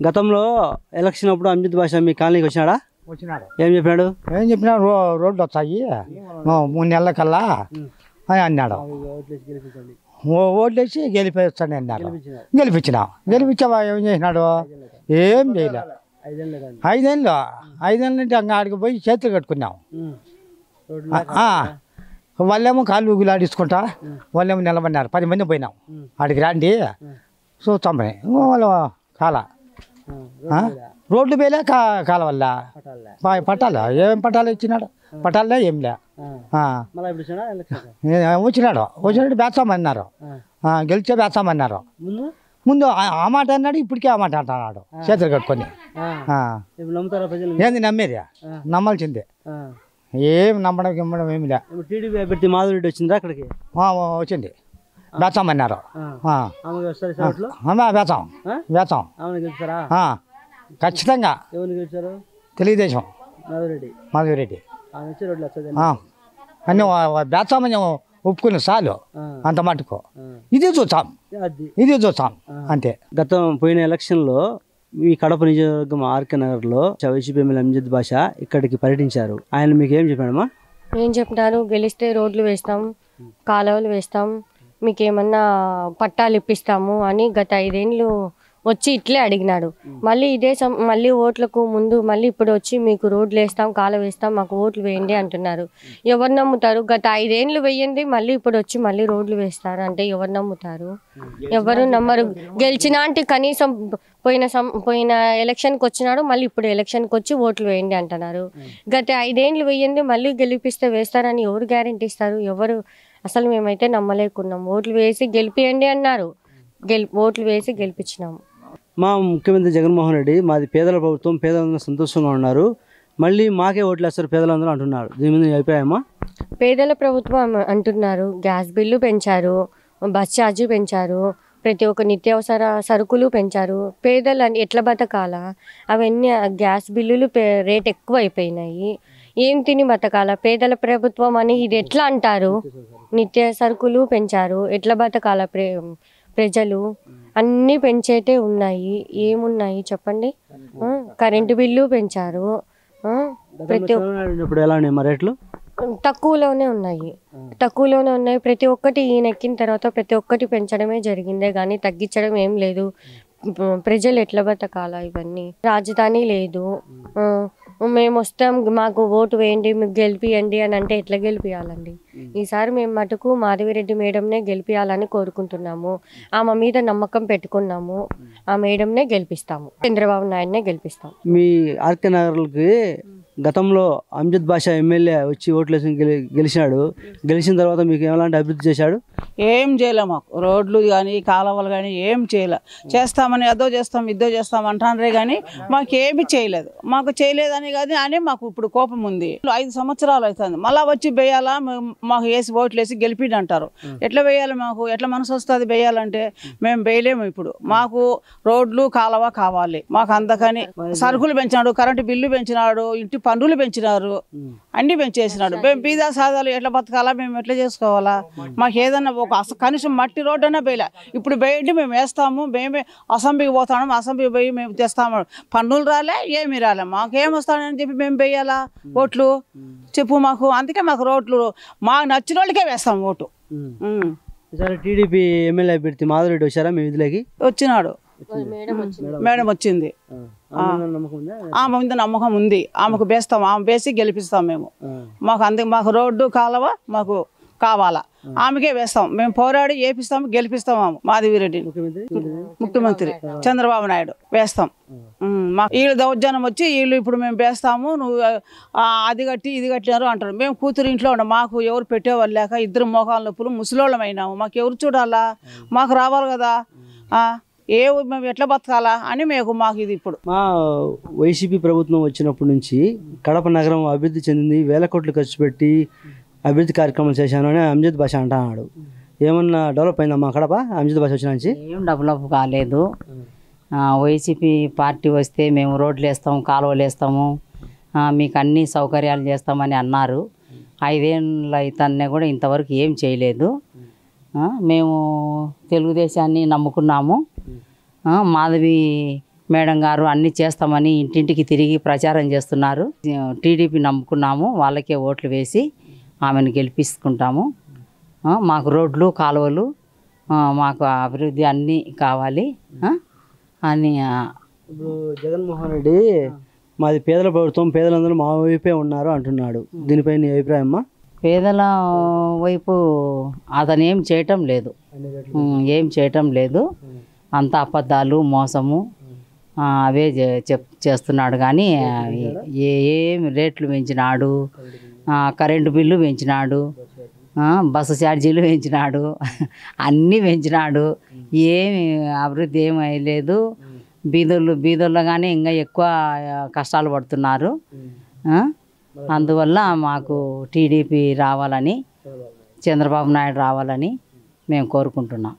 గతంలో ఎలక్షన్ అప్పుడు అమ్జిద్ బాషా మీ కాలనీకి వచ్చినాడా? ఏం చెప్పినాడు? రోడ్లు వచ్చాయి 3 నెలల కల్లా అని అన్నాడు. ఓట్లేసి గెలిపేస్తాను అన్నాడు. గెలిపించావా? ఏం చేసినాడు? ఏం చేయలే. 5 ఏళ్ళు నుంచి ఆడికి పోయి చేతులు కట్టుకున్నాం. వాళ్ళేమో కాళ్ళు ఊగులాడించుకుంటా వాళ్ళేమో నిలబడినారు. 10 మంది పోయినాం. ఆడికి రాండి చూస్తాం. వాళ్ళు కాల రోడ్లు పోయలే కాల వల్ల పట్టాలు ఏం పట్టాలు ఇచ్చినాడు? పట్టాలే ఏం లే. వచ్చినాడు బేస్తామన్నారు. గెలిచే బేస్తామన్నారు. ముందు ఆ మాట అన్నాడు, ఇప్పటికే ఆ మాట అంటున్నాడు చేతులు కట్టుకొని. ఏంది నమ్మేది? నమ్మాల్సిందే. ఏం నమ్మడం గిమ్మడం ఏమి లే. టీడీపీ అభ్యర్థి మాధురెడ్డి వచ్చిందా అక్కడికి? వచ్చింది. బేస్తామన్నారు. బేస్తాం ఖచ్చితంగా. తెలుగుదేశం మాధురెడ్డి అన్నీ బేస్తామని ఒప్పుకుని చాలు అంత మటుకు. ఇది చూస్తాం అంతే. గతం పోయిన ఎలక్షన్లో ఈ కడప నియోజకవర్గం ఆర్కే నగర్లో వైసీపీ ఎమ్మెల్యే అమ్జిద్ బాషా ఇక్కడికి పర్యటించారు. ఆయన మీకు ఏం చెప్పాడమ్మా? ఏం చెప్తారు? గెలిస్తే రోడ్లు వేస్తాం, కాలువలు వేస్తాం, మీకేమన్నా పట్టాలు ఇప్పిస్తాము అని గత 5 ఏళ్ళు వచ్చి ఇట్లే అడిగినాడు. మళ్ళీ మళ్ళీ ఓట్లకు ముందు మళ్ళీ ఇప్పుడు వచ్చి మీకు రోడ్లు వేస్తాం, కాలువ వేస్తాం, మాకు ఓట్లు వేయండి అంటున్నారు. ఎవరు నమ్ముతారు? గత 5 ఏళ్ళు వేయండి, మళ్ళీ ఇప్పుడు వచ్చి మళ్ళీ రోడ్లు వేస్తారు అంటే ఎవరు నమ్ముతారు? ఎవరు నమ్మరు. గెలిచినా అంటే కనీసం పోయిన ఎలక్షన్కి వచ్చినాడు, మళ్ళీ ఇప్పుడు ఎలక్షన్కి వచ్చి ఓట్లు వేయండి అంటున్నారు. గత 5 ఏళ్ళు వేయండి, మళ్ళీ గెలిపిస్తే వేస్తారని ఎవరు గ్యారెంటీ ఇస్తారు? ఎవరు? అసలు మేమైతే నమ్మలేకున్నాం. ఓట్లు వేసి గెలిపియండి అన్నారు, ఓట్లు వేసి గెలిపించినాము. మా ముఖ్యమంత్రి జగన్మోహన్ రెడ్డి మాది పేదల ప్రభుత్వం, పేదలందరూ సంతోషంగా ఉన్నారు, మళ్ళీ మాకే ఓట్లు వేస్తారు పేదలందరూ అంటున్నారు. దీని మీద అభిప్రాయమా? పేదల ప్రభుత్వం అంటున్నారు. గ్యాస్ బిల్లు పెంచారు, బస్ ఛార్జీ పెంచారు, ప్రతి ఒక్క నిత్యావసర సరుకులు పెంచారు. పేదలు ఎట్లా బతకాలా? అవన్నీ గ్యాస్ బిల్లులు రేట్ ఎక్కువ అయిపోయినాయి. ఏం తిని బతకాల? పేదల ప్రభుత్వం అని ఇది ఎట్లా అంటారు? నిత్య సరుకులు పెంచారు, ఎట్లా బతకాల ప్రజలు? అన్నీ పెంచేటే ఉన్నాయి. ఏమున్నాయి చెప్పండి? కరెంటు బిల్లు పెంచారు. ప్రతి తక్కువలోనే ఉన్నాయి. ప్రతి ఒక్కటి ఈయన ఎక్కిన తర్వాత ప్రతి ఒక్కటి పెంచడమే జరిగిందే కానీ తగ్గించడం ఏం లేదు. ప్రజలు ఎట్లా బతకాలా? ఇవన్నీ రాజధాని లేదు. మేము వస్తాం, మాకు ఓటు వేయండి, మీకు గెలిపియండి అని అంటే ఎట్లా గెలిపియాలండి? ఈసారి మేము మటుకు మాధవిరెడ్డి మేడంనే గెలిపియాలని కోరుకుంటున్నాము. ఆమె మీద నమ్మకం పెట్టుకున్నాము. ఆ మేడంనే గెలిపిస్తాము, చంద్రబాబు నాయుడునే గెలిపిస్తాం. మీ ఆర్కే నగర్కి గతంలో అమ్జిద్ బాషా ఎమ్మెల్యే వచ్చి ఓట్లు గెలిచినాడు. గెలిచిన తర్వాత మీకు ఎలాంటి అభివృద్ధి చేశాడు? ఏం చేయలే. మాకు రోడ్లు కానీ కాలువలు కానీ ఏం చేయలే. చేస్తామని ఇద్దో చేస్తాం అంటారే కానీ మాకేమి చేయలేదు. మాకు చేయలేదని కానీ మాకు ఇప్పుడు కోపం ఉంది. 5 సంవత్సరాలు అవుతుంది. మళ్ళీ వచ్చి వేయాలా? మాకు వేసి ఓట్లు వేసి గెలిపిడి అంటారు. ఎట్లా వేయాలి? మాకు ఎట్లా మనసు వస్తుంది వేయాలంటే? మేము వేయలేము. ఇప్పుడు మాకు రోడ్లు కాలువ కావాలి. మాకు అందుకని సరుకులు పెంచినాడు, కరెంటు బిల్లు పెంచినాడు, ఇంటి పన్నులు పెంచినారు, అన్ని పెంచేసినాడు. మేము బీదా సాదాలు ఎట్లా బతకాలా? మేము ఎట్లా చేసుకోవాలా? మాకు ఏదన్నా ఒక కనీసం మట్టి రోడ్డు అయినా వేయలే. ఇప్పుడు వేయండి, మేము వేస్తాము. మేమే అసెంబ్లీకి పోతాము, అసెంబ్లీకి పోయి మేము తెస్తాము. పన్నులు రాలే, ఏమి రాలే. మాకేమొస్తానని చెప్పి మేము వేయాలా ఓట్లు? చెప్పు మాకు. అందుకే మాకు రోడ్లు మాకు నచ్చిన వాళ్ళకే వేస్తాం ఓటు. టీడీపీ ఎమ్మెల్యే అభ్యర్థి మాధురెడ్డి వచ్చారా మీ విధులకి? వచ్చినాడు. మేడం వచ్చింది. ఆమె మీద నమ్మకం ఉంది. ఆమెకు వేస్తాం, ఆమె వేసి గెలిపిస్తాం మేము. మాకు రోడ్డు కాలువ మాకు కావాలా, ఆమెకే వేస్తాం. మేము పోరాడి ఏపిస్తాము, గెలిపిస్తాము. మాధవిరెడ్డి ముఖ్యమంత్రి చంద్రబాబు నాయుడు వేస్తాం. వీళ్ళు దౌర్జన్యం వచ్చి వీళ్ళు ఇప్పుడు మేము వేస్తాము, నువ్వు అది కట్టి ఇది కట్టినారు అంటారు. మేము కూతురు ఇంట్లో ఉన్నాం, మాకు ఎవరు పెట్టేవాళ్ళు లేక 2 మోకాల నొప్పులు ముసలోళ్ళమైనాము. మాకు ఎవరు చూడాలా? మాకు రావాలి కదా. మేము ఎట్లా బతకాలా అని మాకు ఇది ఇప్పుడు. మా వైసీపీ ప్రభుత్వం వచ్చినప్పటి నుంచి కడప నగరం అభివృద్ధి చెందింది, 1000 కోట్లు ఖర్చు పెట్టి అభివృద్ధి కార్యక్రమాలు చేశాను అని అమ్జిద్ బాషా అంటున్నాడు. ఏమన్నా డెవలప్ అయిందా మా కడప అమ్జిద్ బాషా వచ్చిన నుంచి? ఏం డెవలప్ కాలేదు. వైసీపీ పార్టీ వస్తే మేము రోడ్లు వేస్తాము, కాలువలు వేస్తాము, మీకు అన్ని సౌకర్యాలు చేస్తామని అన్నారు. 5 ఏళ్ళు అవుతానే కూడా ఇంతవరకు ఏం చేయలేదు. మేము తెలుగుదేశాన్ని నమ్ముకున్నాము. మాధవి మేడం గారు అన్నీ చేస్తామని ఇంటింటికి తిరిగి ప్రచారం చేస్తున్నారు. టీడీపీ నమ్ముకున్నాము, వాళ్ళకే ఓట్లు వేసి ఆమెను గెలిపించుకుంటాము. మాకు రోడ్లు కాలువలు మాకు అభివృద్ధి అన్నీ కావాలి అని. ఇప్పుడు జగన్మోహన్ రెడ్డి మాది పేదల ప్రభుత్వం, పేదలందరూ మా వైపే ఉన్నారు అంటున్నాడు. దీనిపై నీ అభిప్రాయం అమ్మా? పేదల వైపు అతను ఏం చేయటం లేదు, అంత అబద్ధాలు మోసము అవే చేస్తున్నాడు. కానీ ఏం రేట్లు పెంచినాడు, కరెంటు బిల్లు పెంచినాడు, బస్సు ఛార్జీలు పెంచినాడు, అన్నీ పెంచినాడు. ఏమి అభివృద్ధి ఏమీ లేదు. బీదోళ్ళు కానీ ఇంకా ఎక్కువ కష్టాలు పడుతున్నారు. అందువల్ల మాకు టీడీపీ రావాలని, చంద్రబాబు నాయుడు రావాలని మేము కోరుకుంటున్నాం.